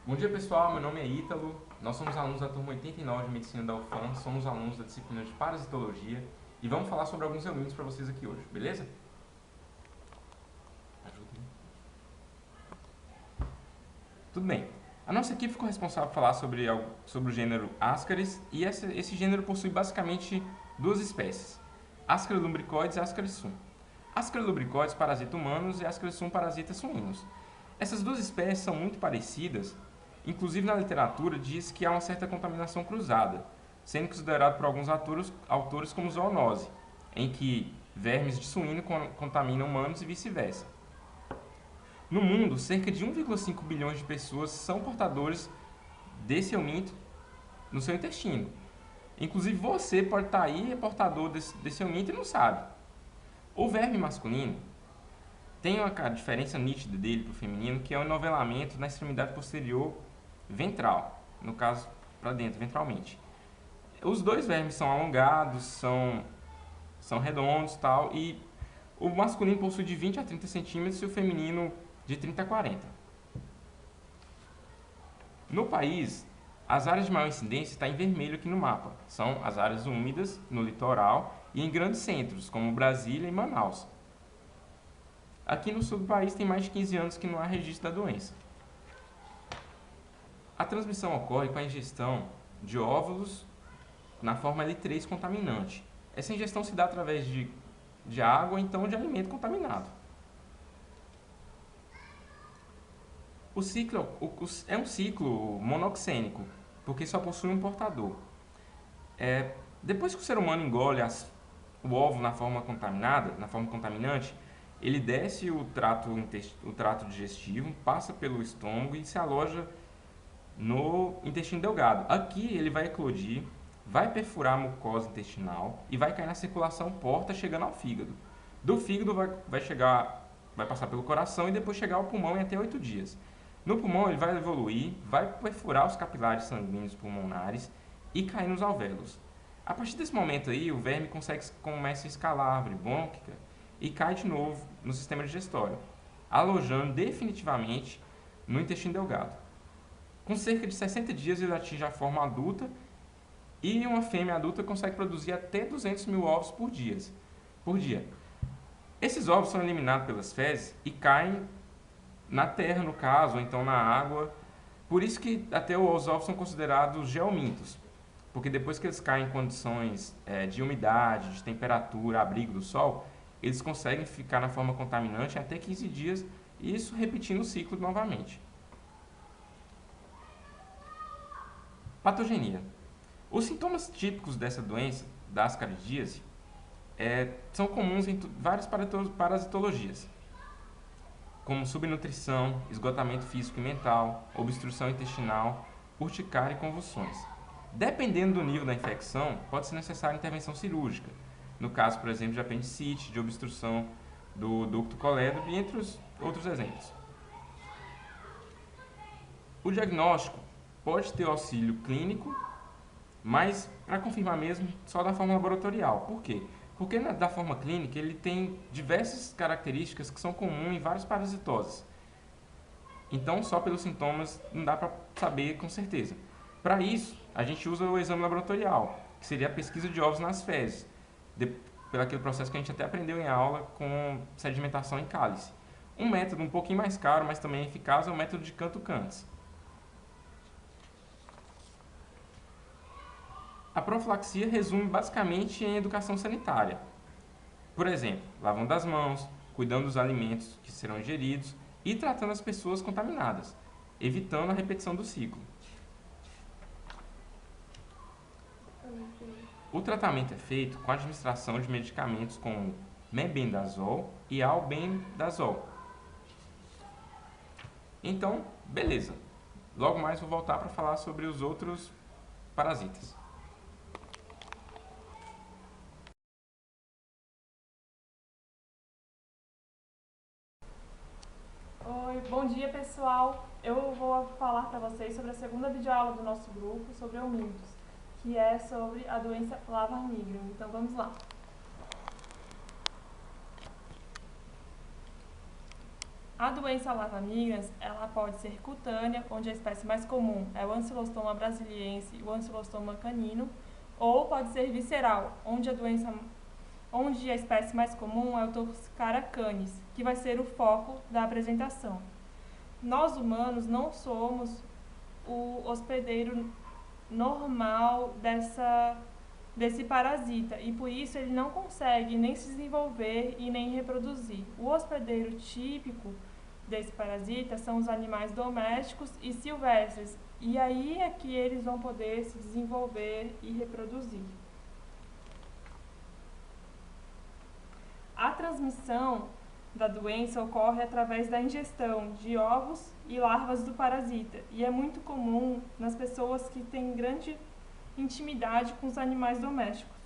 Bom dia pessoal, meu nome é Ítalo, nós somos alunos da turma 89 de Medicina da UFAM, somos alunos da disciplina de Parasitologia e vamos falar sobre alguns helmintos para vocês aqui hoje, beleza? Ajuda. Tudo bem. A nossa equipe ficou responsável por falar sobre o gênero Ascaris e esse gênero possui basicamente duas espécies, Ascaris lumbricoides e Ascaris sum. Ascaris lumbricoides parasita humanos e Ascaris sum parasita suínos. Essas duas espécies são muito parecidas, inclusive na literatura diz que há uma certa contaminação cruzada, sendo considerado por alguns autores como zoonose, em que vermes de suíno contaminam humanos e vice-versa. No mundo, cerca de 1,5 bilhões de pessoas são portadores desse helminto no seu intestino. Inclusive você pode estar aí, é portador desse helminto e não sabe. O verme masculino tem uma diferença nítida dele para o feminino, que é o enovelamento na extremidade posterior ventral, no caso para dentro, ventralmente. Os dois vermes são alongados, são redondos tal, e o masculino possui de 20 a 30 centímetros e o feminino de 30 a 40. No país, as áreas de maior incidência estão em vermelho aqui no mapa. São as áreas úmidas, no litoral e em grandes centros, como Brasília e Manaus. Aqui no sul do país tem mais de 15 anos que não há registro da doença. A transmissão ocorre com a ingestão de óvulos na forma L3 contaminante. Essa ingestão se dá através de água ou então de alimento contaminado. O ciclo é um ciclo monoxênico, porque só possui um portador. Depois que o ser humano engole o ovo na forma contaminada, na forma contaminante, ele desce o trato digestivo, passa pelo estômago e se aloja no intestino delgado. Aqui ele vai eclodir, vai perfurar a mucosa intestinal e vai cair na circulação porta, chegando ao fígado. Do fígado vai passar pelo coração e depois chegar ao pulmão em até 8 dias. No pulmão ele vai evoluir, vai perfurar os capilares sanguíneos pulmonares e cair nos alvéolos. A partir desse momento aí, o verme começa a escalar a árvore brônquica e cai de novo no sistema digestório, alojando definitivamente no intestino delgado. Com cerca de 60 dias ele atinge a forma adulta e uma fêmea adulta consegue produzir até 200 mil ovos por dia. Esses ovos são eliminados pelas fezes e caem na terra, no caso, ou então na água. Por isso que até os ovos são considerados geomintos, porque depois que eles caem em condições de umidade, de temperatura, abrigo do sol, eles conseguem ficar na forma contaminante até 15 dias, e isso repetindo o ciclo novamente. Patogenia. Os sintomas típicos dessa doença, da ascaridíase, são comuns em várias parasitologias, como subnutrição, esgotamento físico e mental, obstrução intestinal, urticária e convulsões. Dependendo do nível da infecção, pode ser necessária intervenção cirúrgica, no caso, por exemplo, de apendicite, de obstrução do ducto colédoco e entre os outros exemplos. O diagnóstico pode ter auxílio clínico, mas para confirmar mesmo só da forma laboratorial. Por quê? Porque da forma clínica ele tem diversas características que são comuns em várias parasitoses. Então, só pelos sintomas não dá para saber com certeza. Para isso, a gente usa o exame laboratorial, que seria a pesquisa de ovos nas fezes, pelo aquele processo que a gente até aprendeu em aula com sedimentação em cálice. Um método um pouquinho mais caro, mas também eficaz, é o método de Canto-Cantos. A profilaxia resume basicamente em educação sanitária. Por exemplo, lavando as mãos, cuidando dos alimentos que serão ingeridos e tratando as pessoas contaminadas, evitando a repetição do ciclo. O tratamento é feito com a administração de medicamentos como mebendazol e albendazol. Então, beleza. Logo mais vou voltar para falar sobre os outros parasitas. Oi, bom dia pessoal. Eu vou falar para vocês sobre a segunda videoaula do nosso grupo sobre helmintos, que é sobre a doença Lava Nigrum. Então vamos lá. A doença larva migrans, ela pode ser cutânea, onde a espécie mais comum é o Ancylostoma brasiliense e o Ancylostoma canino, ou pode ser visceral, onde a espécie mais comum é o Toxocara canis, que vai ser o foco da apresentação. Nós humanos não somos o hospedeiro normal desse parasita e por isso ele não consegue nem se desenvolver e nem reproduzir. O hospedeiro típico desse parasita são os animais domésticos e silvestres, e aí é que eles vão poder se desenvolver e reproduzir. A transmissão da doença ocorre através da ingestão de ovos e larvas do parasita e é muito comum nas pessoas que têm grande intimidade com os animais domésticos.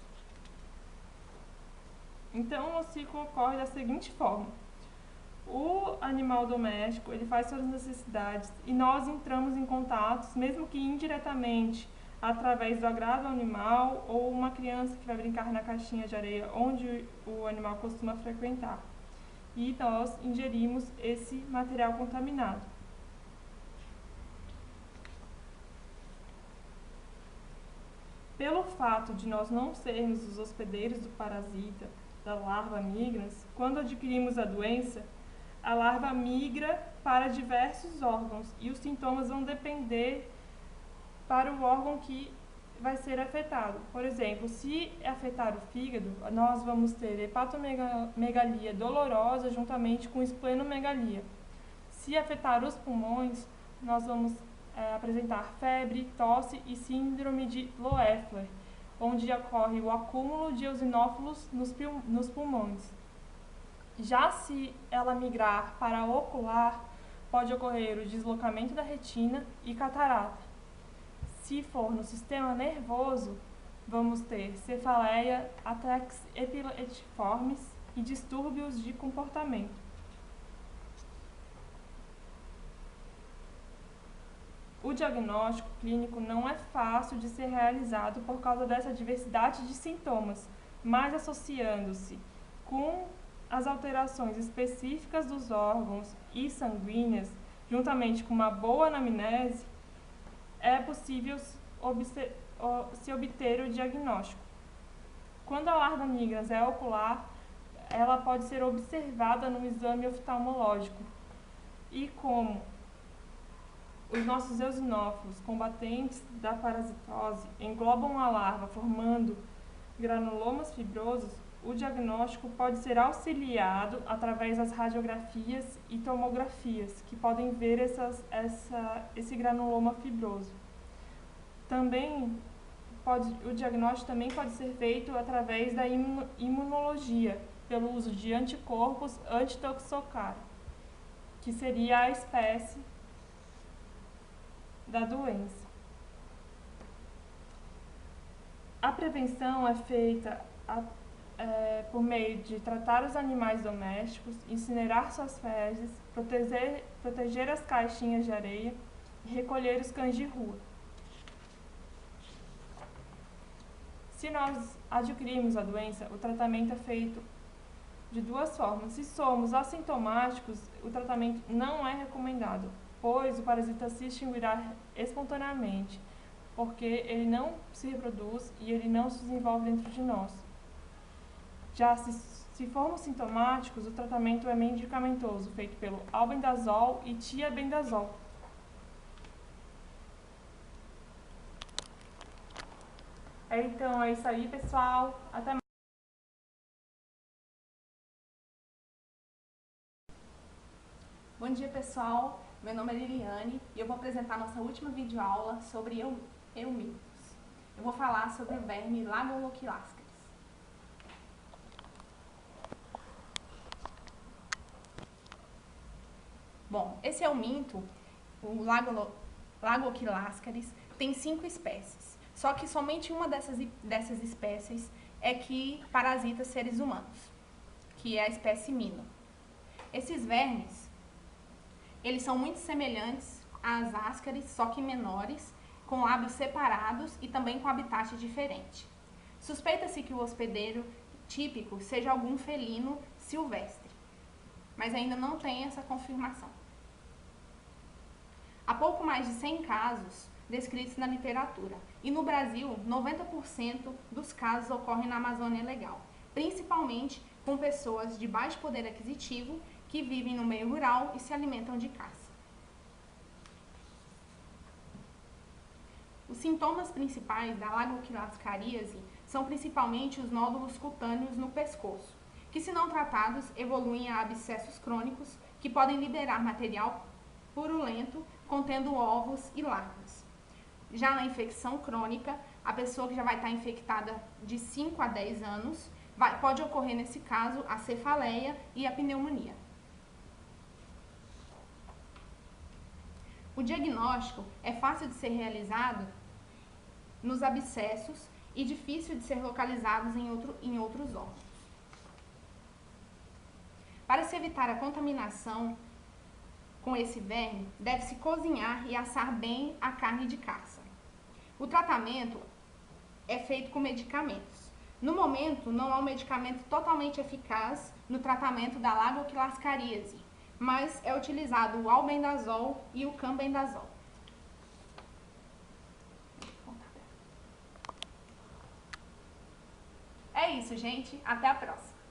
Então, o ciclo ocorre da seguinte forma: o animal doméstico ele faz suas necessidades e nós entramos em contatos, mesmo que indiretamente, através do agrado animal ou uma criança que vai brincar na caixinha de areia onde o animal costuma frequentar. E nós ingerimos esse material contaminado. Pelo fato de nós não sermos os hospedeiros do parasita, da larva migrans, quando adquirimos a doença, a larva migra para diversos órgãos e os sintomas vão depender para o órgão que vai ser afetado. Por exemplo, se afetar o fígado, nós vamos ter hepatomegalia dolorosa juntamente com esplenomegalia. Se afetar os pulmões, nós vamos apresentar febre, tosse e síndrome de Loeffler, onde ocorre o acúmulo de eosinófilos nos pulmões. Já se ela migrar para a ocular, pode ocorrer o deslocamento da retina e catarata. Se for no sistema nervoso, vamos ter cefaleia, ataques epileptiformes e distúrbios de comportamento. O diagnóstico clínico não é fácil de ser realizado por causa dessa diversidade de sintomas, mas associando-se com as alterações específicas dos órgãos e sanguíneas, juntamente com uma boa anamnese, é possível se obter o diagnóstico. Quando a larva migrans é ocular, ela pode ser observada no exame oftalmológico. E como os nossos eosinófilos combatentes da parasitose englobam a larva formando granulomas fibrosos, o diagnóstico pode ser auxiliado através das radiografias e tomografias, que podem ver esse granuloma fibroso. Também o diagnóstico também pode ser feito através da imunologia, pelo uso de anticorpos anti-Toxocara, que seria a espécie da doença. A prevenção é feita por meio de tratar os animais domésticos, incinerar suas fezes, proteger as caixinhas de areia e recolher os cães de rua. Se nós adquirirmos a doença, o tratamento é feito de duas formas. Se somos assintomáticos, o tratamento não é recomendado, pois o parasita se extinguirá espontaneamente, porque ele não se reproduz e ele não se desenvolve dentro de nós. Já se formos sintomáticos, o tratamento é medicamentoso, feito pelo albendazol e tiabendazol. Então é isso aí, pessoal. Até mais. Bom dia, pessoal. Meu nome é Liliane e eu vou apresentar nossa última videoaula sobre eumintos. Eu vou falar sobre o verme Lagoloquilascaris. Bom, esse euminto, o Lagoloquilascaris, tem 5 espécies. Só que somente uma dessas espécies é que parasita seres humanos, que é a espécie Mino. Esses vermes, eles são muito semelhantes às ascaris, só que menores, com lábios separados e também com habitat diferente. Suspeita-se que o hospedeiro típico seja algum felino silvestre. mas ainda não tem essa confirmação. Há pouco mais de 100 casos descritos na literatura. E no Brasil, 90% dos casos ocorrem na Amazônia Legal, principalmente com pessoas de baixo poder aquisitivo que vivem no meio rural e se alimentam de caça. Os sintomas principais da lagoquilascaríase são principalmente os nódulos cutâneos no pescoço, que, se não tratados, evoluem a abscessos crônicos que podem liberar material purulento contendo ovos e larvas. Já na infecção crônica, a pessoa que já vai estar infectada de 5 a 10 anos, pode ocorrer nesse caso a cefaleia e a pneumonia. O diagnóstico é fácil de ser realizado nos abscessos e difícil de ser localizados em outros órgãos. Para se evitar a contaminação com esse verme, deve-se cozinhar e assar bem a carne de caça. O tratamento é feito com medicamentos. No momento, não há um medicamento totalmente eficaz no tratamento da lagoquilascaríase, mas é utilizado o albendazol e o cambendazol. É isso, gente. Até a próxima.